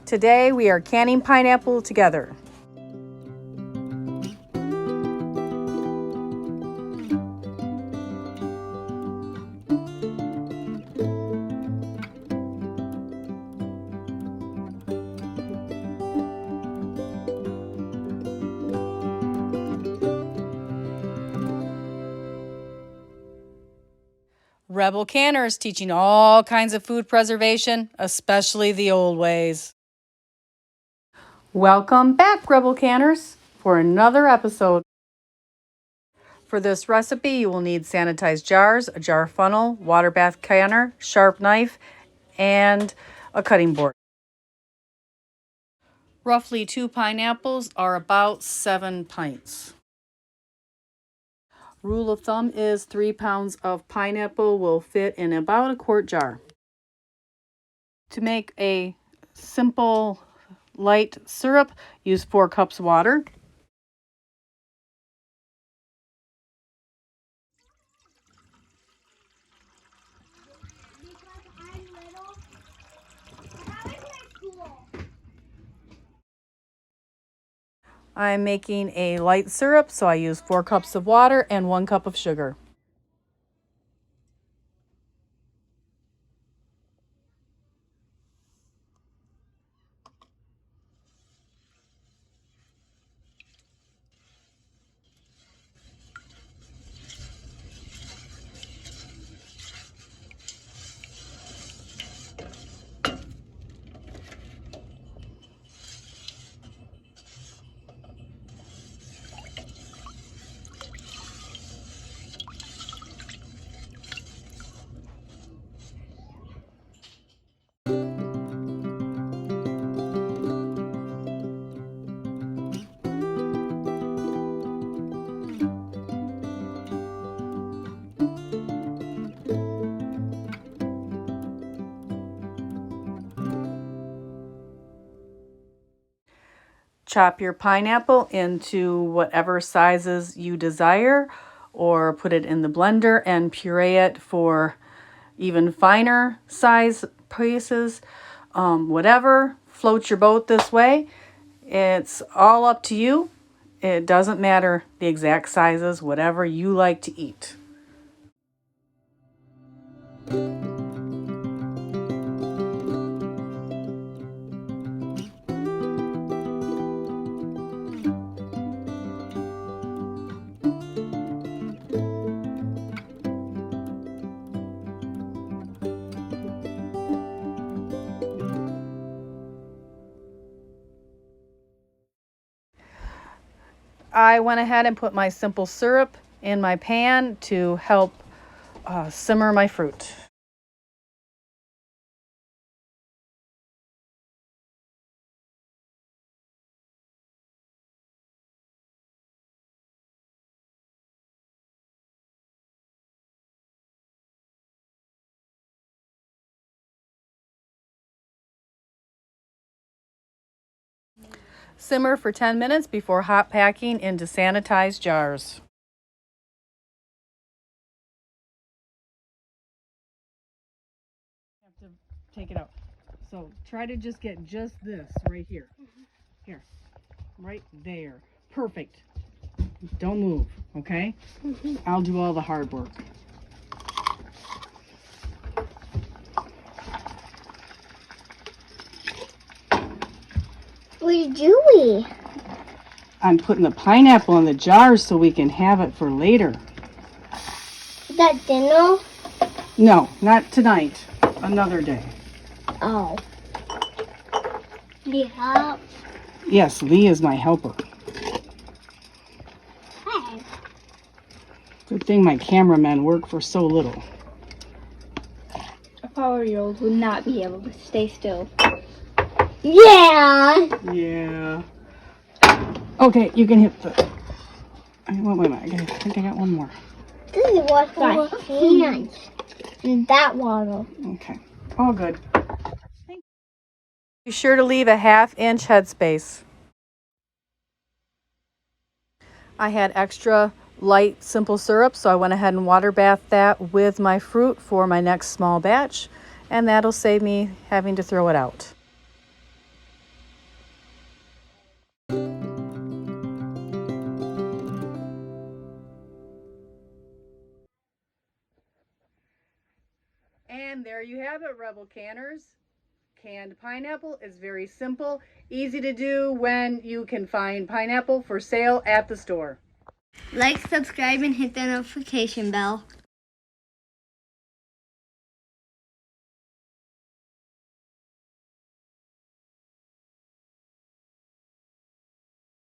Today we are canning pineapple together. RebelCanners teaching all kinds of food preservation, especially the old ways. Welcome back, RebelCanners, for another episode. For this recipe, you will need sanitized jars, a jar funnel, water bath canner, sharp knife, and a cutting board. Roughly 2 pineapples are about 7 pints. Rule of thumb is 3 pounds of pineapple will fit in about a quart jar. To make a simple light syrup, use 4 cups water. I'm making a light syrup, so I use 4 cups of water and 1 cup of sugar. Chop your pineapple into whatever sizes you desire, or put it in the blender and puree it for even finer size pieces. Whatever floats your boat this way. It's all up to you. It doesn't matter the exact sizes, whatever you like to eat. I went ahead and put my simple syrup in my pan to help simmer my fruit. Simmer for 10 minutes before hot packing into sanitized jars. Have to take it out. So try to just get just this right here. Here. Right there. Perfect. Don't move, okay? I'll do all the hard work. What are you doing? I'm putting the pineapple in the jars so we can have it for later. Is that dinner? No, not tonight. Another day. Oh. Do you help? Yes, Lee is my helper. Hey. Good thing my cameramen work for so little. A 4-year-old would not be able to stay still. Yeah. Yeah. Okay, you can hit the... Wait a minute. I think I got one more. This is what's my hands. And that water. Okay. All good. Be sure to leave a 1/2 inch headspace. I had extra light simple syrup, so I went ahead and water bathed that with my fruit for my next small batch, and that'll save me having to throw it out. And there you have it, Rebel Canners. Canned pineapple is very simple, easy to do when you can find pineapple for sale at the store. Like, subscribe, and hit the notification bell.